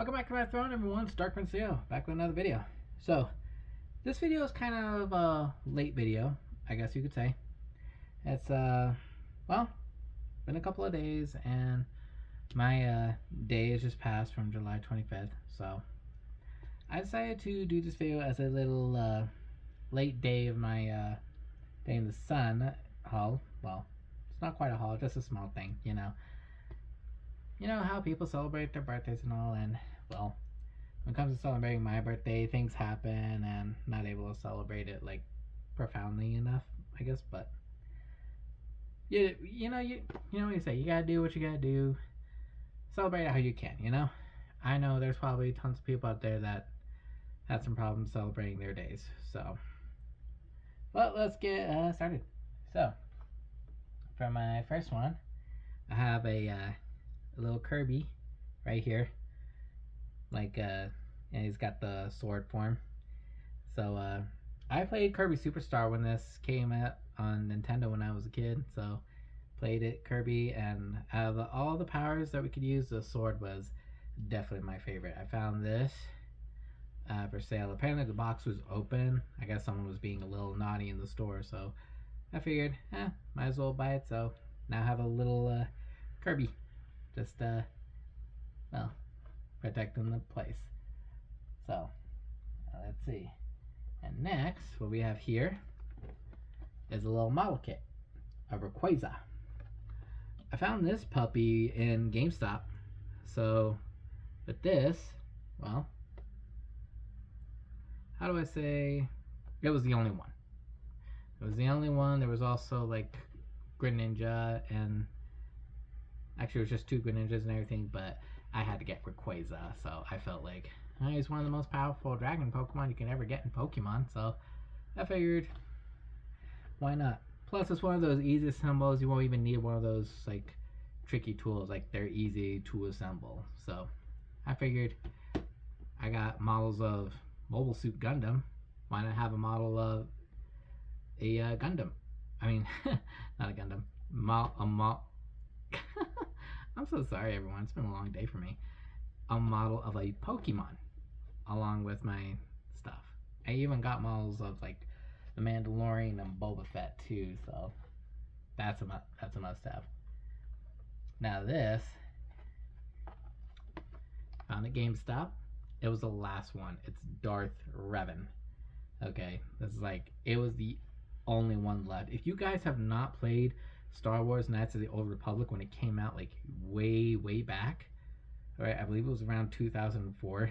Welcome back to my throne, everyone. It's Dark Prince Leo, back with another video. So, this video is kind of a late video, I guess you could say. It's, well, been a couple of days, and my day has just passed from July 25th, so I decided to do this video as a little late day of my day in the sun haul. Well, it's not quite a haul, just a small thing, you know. You know how people celebrate their birthdays and all, and well, when it comes to celebrating my birthday, things happen and I'm not able to celebrate it like profoundly enough, I guess. But you know what you say, you gotta do what you gotta do, celebrate it how you can, you know. I know there's probably tons of people out there that had some problems celebrating their days, so but let's get started. So for my first one, I have a little Kirby right here, like and he's got the sword form. So I played Kirby Superstar when this came out on Nintendo when I was a kid, so played it Kirby, and out of all the powers that we could use, the sword was definitely my favorite. I found this for sale. Apparently the box was open. I guess someone was being a little naughty in the store, so I figured might as well buy it. So now I have a little Kirby, just well, protecting the place. So let's see. And next, what we have here is a little model kit of Rayquaza. I found this puppy in GameStop. So with this, well, how do I say, it was the only one. It was the only one. There was also like Greninja, and actually it was just two Greninjas and everything, but I had to get Rayquaza, so I felt like he's one of the most powerful dragon Pokemon you can ever get in Pokemon, so I figured, why not? Plus, it's one of those easy symbols. You won't even need one of those like tricky tools. Like, they're easy to assemble. So I figured, I got models of Mobile Suit Gundam. Why not have a model of a Gundam? I mean, not a Gundam. I'm so sorry, everyone. It's been a long day for me. A model of a Pokemon, along with my stuff. I even got models of like the Mandalorian and Boba Fett too, so that's a must-have. Now this, found at GameStop. It was the last one. It's Darth Revan. Okay, this is like, it was the only one left. If you guys have not played Star Wars Knights of the Old Republic when it came out like way back, right? I believe it was around 2004.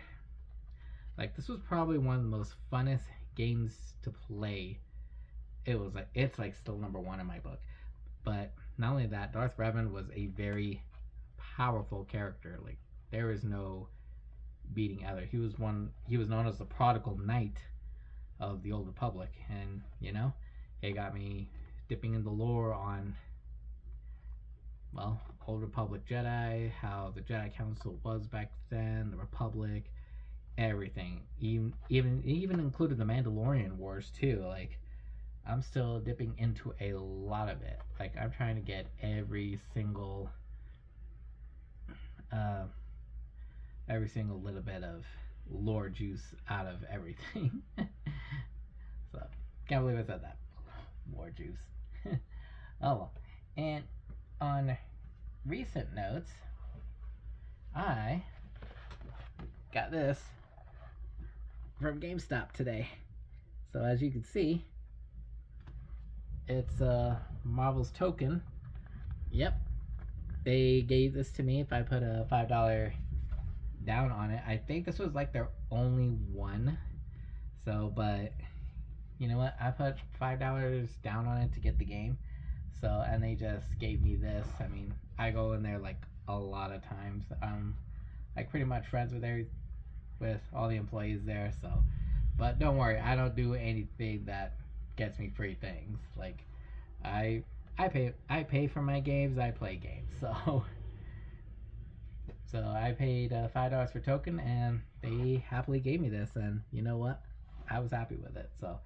Like, this was probably one of the most funnest games to play. It's like still #1 in my book. But not only that, Darth Revan was a very powerful character. Like, there is no beating either. He was known as the prodigal knight of the Old Republic, and you know, it got me dipping in the lore on, well, Old Republic Jedi, how the Jedi Council was back then, the Republic, everything. Even included the Mandalorian Wars too. Like, I'm still dipping into a lot of it. Like, I'm trying to get every single little bit of lore juice out of everything. So, can't believe I said that. Lore juice. Oh well. And on recent notes, I got this from GameStop today. So as you can see, it's Marvel's token. Yep, they gave this to me if I put a $5 down on it. I think this was like their only one. So, but you know what? I put $5 down on it to get the game. So, and they just gave me this. I mean, I go in there like a lot of times. I'm like pretty much friends with all the employees there. So, but don't worry, I don't do anything that gets me free things. Like, I pay for my games. I play games. So I paid $5 for token, and they happily gave me this. And you know what? I was happy with it. So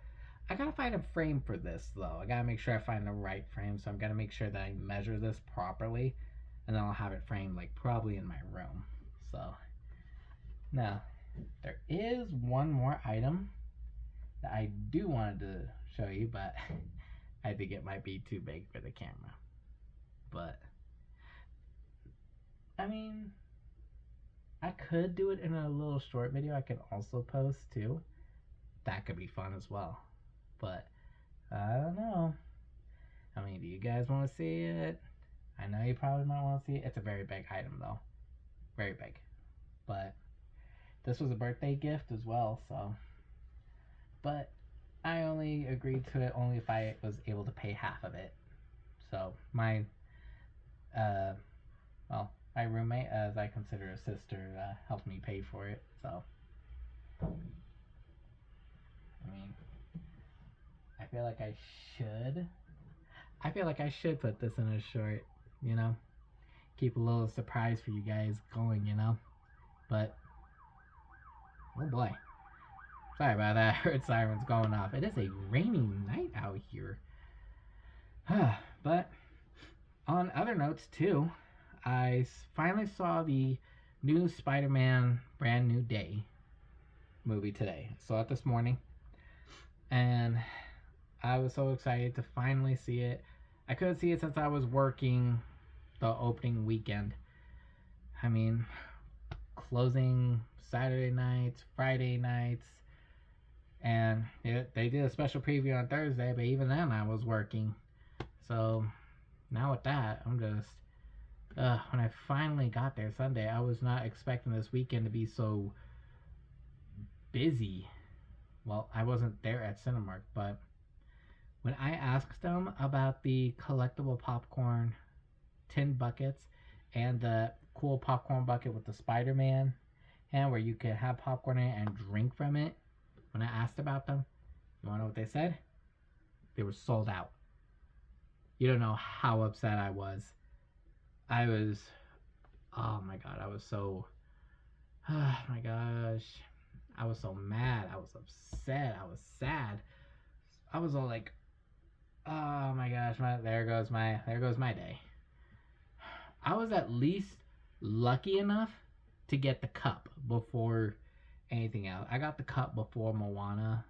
I gotta find a frame for this though. I gotta make sure I find the right frame. So I'm gonna make sure that I measure this properly, and then I'll have it framed like probably in my room. So Now, there is one more item that I do wanted to show you, but I think it might be too big for the camera. But I mean, I could do it in a little short video I can also post too. That could be fun as well. But I don't know. I mean, do you guys want to see it? I know you probably might want to see it. It's a very big item though. Very big. But this was a birthday gift as well, so. But I only agreed to it only if I was able to pay half of it. So my, well, my roommate, as I consider a sister, helped me pay for it. So, I mean, I feel like I should. I feel like I should put this in a short, you know, keep a little surprise for you guys going, you know. But oh boy, sorry about that. I heard sirens going off. It is a rainy night out here. But on other notes too, I finally saw the new Spider-Man Brand New Day movie today. I saw it this morning, and I was so excited to finally see it. I couldn't see it since I was working the opening weekend. I mean, closing Saturday nights, Friday nights, and they did a special preview on Thursday, but even then I was working. So now with that, I'm just when I finally got there Sunday, I was not expecting this weekend to be so busy. Well, I wasn't there at Cinemark, but when I asked them about the collectible popcorn tin buckets and the cool popcorn bucket with the Spider-Man and where you could have popcorn in it and drink from it, when I asked about them, you want to know what they said? They were sold out. You don't know how upset I was. I was, oh my god, I was so, oh my gosh, I was so mad, I was upset, I was sad. I was all like, oh my gosh, there goes my day. I was at least lucky enough to get the cup before anything else. I got the cup before Moana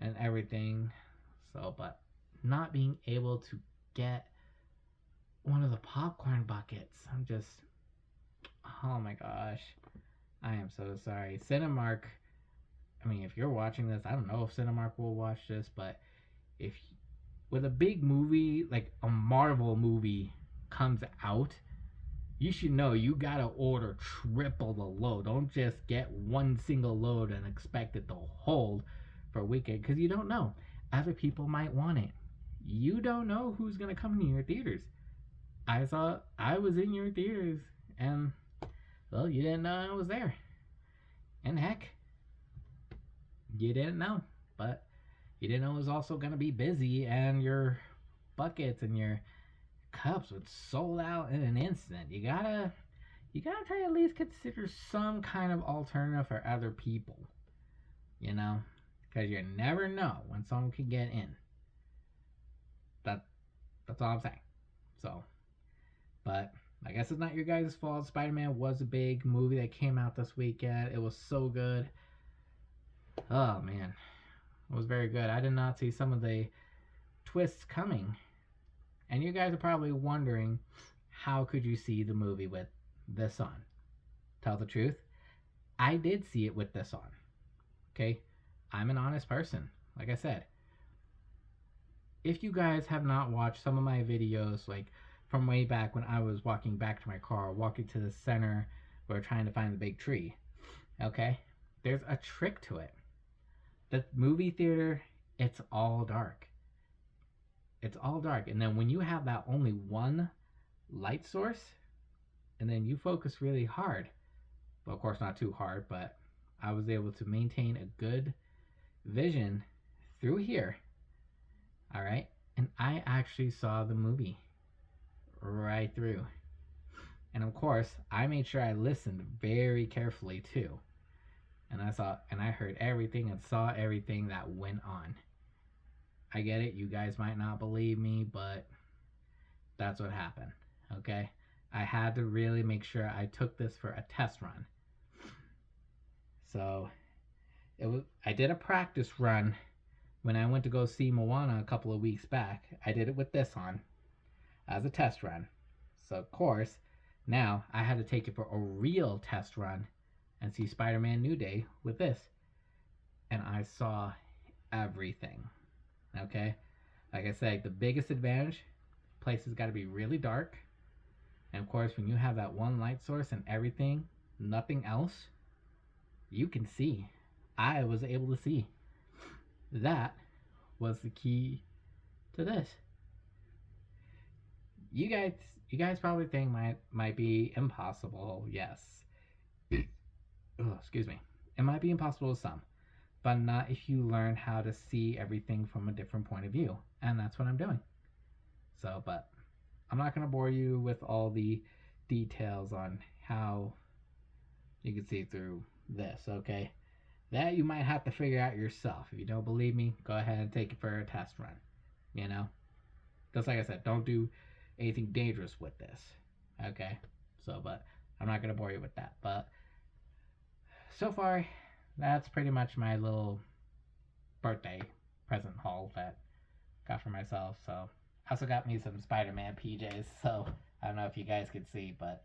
and everything. So, but not being able to get one of the popcorn buckets, I'm just, oh my gosh, I am so sorry. Cinemark, I mean, if you're watching this, I don't know if Cinemark will watch this, but if with a big movie like a Marvel movie comes out, you should know you gotta order triple the load. Don't just get one single load and expect it to hold for a weekend, because you don't know. Other people might want it. You don't know who's gonna come to your theaters. I was in your theaters, and well, you didn't know I was there. And heck, you didn't know, but you didn't know it was also gonna be busy, and your buckets and your cups would sold out in an instant. You gotta try to at least consider some kind of alternative for other people, you know, because you never know when someone can get in. That's all I'm saying. So, but I guess it's not your guys' fault. Spider-Man was a big movie that came out this weekend. It was so good. Oh man, it was very good. I did not see some of the twists coming. And you guys are probably wondering, how could you see the movie with this on? Tell the truth, I did see it with this on. Okay? I'm an honest person. Like I said, if you guys have not watched some of my videos, like from way back when I was walking back to my car, walking to the center, or trying to find the big tree, okay? There's a trick to it. The movie theater, it's all dark. It's all dark. And then when you have that only one light source, and then you focus really hard, well, of course not too hard, but I was able to maintain a good vision through here. All right? And I actually saw the movie right through. And of course, I made sure I listened very carefully too. And I heard everything and saw everything that went on. I get it, you guys might not believe me, but that's what happened. Okay? I had to really make sure I took this for a test run. So I did a practice run when I went to go see Moana a couple of weeks back. I did it with this on as a test run. So of course, now I had to take it for a real test run and see Spider-Man New Day with this. And I saw everything. Okay? Like I said, the biggest advantage, place has got to be really dark. And of course, when you have that one light source and everything, nothing else, you can see. I was able to see. That was the key to this. You guys probably think might be impossible. Yes. Oh, excuse me. It might be impossible to some, but not if you learn how to see everything from a different point of view. And that's what I'm doing. So, but I'm not going to bore you with all the details on how you can see through this, okay? That you might have to figure out yourself. If you don't believe me, go ahead and take it for a test run. You know? Just like I said, don't do anything dangerous with this. Okay? So, but I'm not going to bore you with that. But so far, that's pretty much my little birthday present haul that I got for myself. So, I also got me some Spider-Man PJs. So, I don't know if you guys could see, but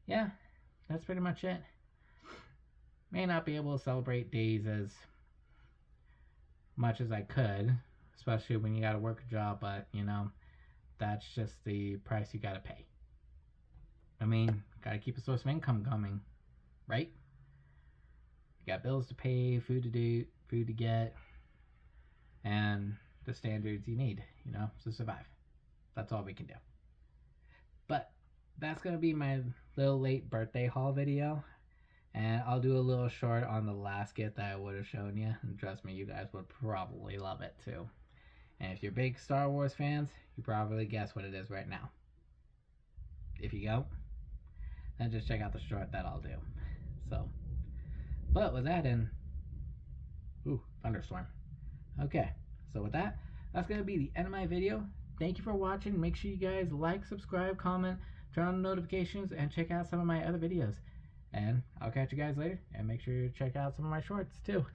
yeah, that's pretty much it. May not be able to celebrate days as much as I could, especially when you gotta work a job, but you know, that's just the price you gotta pay. I mean, gotta keep a source of income coming, right? You got bills to pay, food to get, and the standards you need, you know, to survive. That's all we can do. But that's gonna be my little late birthday haul video. And I'll do a little short on the last gift that I would have shown you. And trust me, you guys would probably love it too. And if you're big Star Wars fans, you probably guess what it is right now. If you don't, then just check out the short that I'll do. So, but with that in, ooh, thunderstorm. Okay, so with that, that's going to be the end of my video. Thank you for watching. Make sure you guys like, subscribe, comment, turn on the notifications, and check out some of my other videos. And I'll catch you guys later, and make sure you check out some of my shorts too.